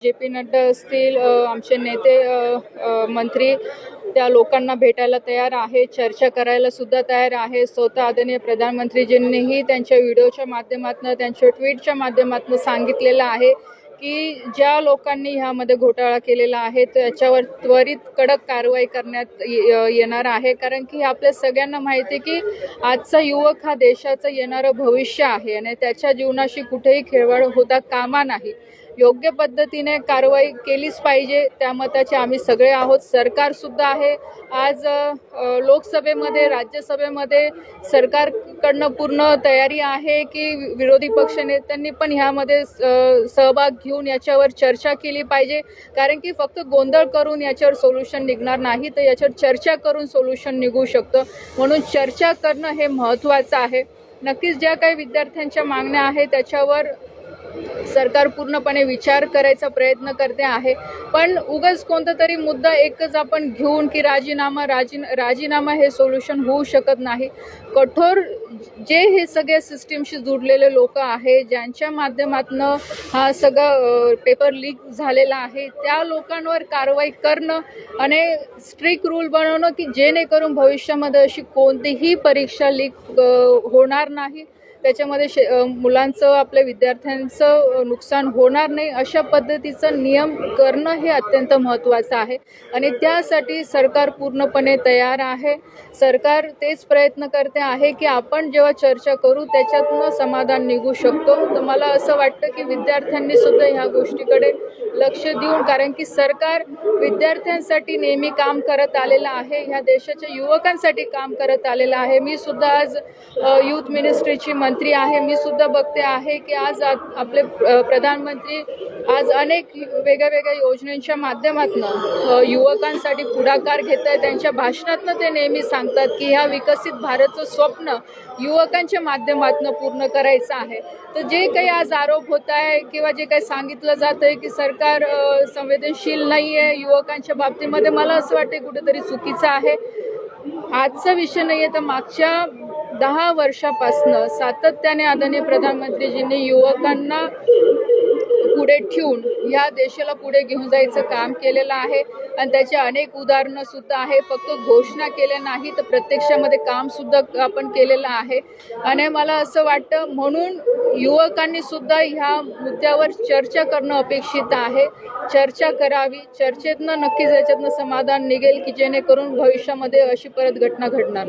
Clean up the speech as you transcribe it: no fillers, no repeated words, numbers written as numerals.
J P. Nadda असतील, आमचे नेते, मंत्री त्या लोकांना भेटायला तयार आहे, चर्चा करायला सुद्धा तयार आहे। स्वतः आदरणीय प्रधानमंत्रीजींनीही त्यांच्या व्हिडिओच्या माध्यमातून, त्यांच्या ट्विटच्या माध्यमातून सांगितलेलं आहे की ज्या लोकांनी ह्यामध्ये घोटाळा केलेला आहे त्याच्यावर त्वरित कडक कारवाई करण्यात येणार आहे। कारण की आपल्या सगळ्यांना माहिती आहे की आजचा युवक हा देशाचं येणारं भविष्य आहे आणि त्याच्या जीवनाशी कुठेही खेळवाड होता कामा नाही। योग्य पद्धतीने कारवाई केलीच पाहिजे, त्या मताचे आम्ही सगळे आहोत। सरकार सुद्धा आहे। आज लोकसभेमध्ये, राज्यसभेमध्ये सरकारकडनं पूर्ण तयारी आहे की विरोधी पक्ष नेत्यांनी पण ह्यामध्ये सहभाग घेऊन याच्यावर चर्चा केली पाहिजे। कारण की फक्त गोंधळ करून याच्यावर सोल्युशन निघणार नाही, तर याच्यावर चर्चा करून सोल्युशन निघू शकतं। म्हणून चर्चा करणं हे महत्त्वाचं आहे। नक्कीच ज्या काही विद्यार्थ्यांच्या मागण्या आहेत त्याच्यावर सरकार पूर्णपणे विचार करायचा प्रयत्न करते आहे। पण उगाच कोणता तरी मुद्दा एकच आपण घेऊन की राजीनामा हे सोल्युशन होऊ शकत नाही। कठोर जे हे सगळ्या सिस्टीमशी जुडलेले लोक आहे, ज्यांच्या माध्यमातून हा सगळा पेपर लीक झालेला आहे, त्या लोकांवर कारवाई करणं आणि स्ट्रिक्ट रूल बनवणं की जेणेकरून भविष्यामध्ये अशी कोणतीही परीक्षा लीक होणार नाही, त्याच्यामध्ये मुलांचं, आपल्या विद्यार्थ्यांचं नुकसान होणार नाही, अशा पद्धतीचा नियम करणं हे अत्यंत महत्त्वाचं आहे। आणि त्यासाठी सरकार पूर्णपणे तयार आहे। सरकार तेच प्रयत्न करते आहे की आपण जेव्हा चर्चा करू त्याच्यातनं समाधान निघू शकतो। तर मला असं वाटतं की विद्यार्थ्यांनी सुद्धा ह्या गोष्टीकडे लक्ष देऊन, कारण की सरकार विद्यार्थ्यांसाठी नेहमी काम करत आलेलं आहे, ह्या देशाच्या युवकांसाठी काम करत आलेलं आहे। मी सुद्धा आज यूथ मिनिस्ट्रीची मंत्री आहे। मी सुद्धा बघते आहे की आज आपले प्रधानमंत्री आज अनेक वेगळ्या योजनांच्या माध्यमातून युवकांसाठी पुढाकार घेत आहेत। त्यांच्या भाषणातून ते नेहमी सांगतात की ह्या विकसित भारतचं स्वप्न युवकांच्या माध्यमातून पूर्ण करायचं आहे। तर जे काही आज आरोप होत आहे किंवा जे काही सांगितलं जात आहे की सरकार संवेदनशील नाही आहे युवकांच्या बाबतीमध्ये, मला असं वाटतं कुठेतरी चुकीचं आहे। आजचा विषय नाही आहे, तर मागच्या 10 वर्षापासून सातत्याने आदरणीय प्रधानमंत्रीजींनी युवकांना पुढे ठेवून या देशाला पुढे घेऊन जायचं काम केलेलं आहे आणि त्याचे अनेक उदाहरणं सुद्धा आहे। फक्त घोषणा केल्या नाही तर प्रत्यक्षामध्ये काम सुद्धा आपण केलेलं आहे। आणि मला असं वाटतं म्हणून युवकांनी सुद्धा ह्या मुद्द्यावर चर्चा करणं अपेक्षित आहे। चर्चा करावी, चर्चेतनं नक्कीच याच्यातनं समाधान निघेल की जेणेकरून भविष्यामध्ये अशी परत घटना घडणार।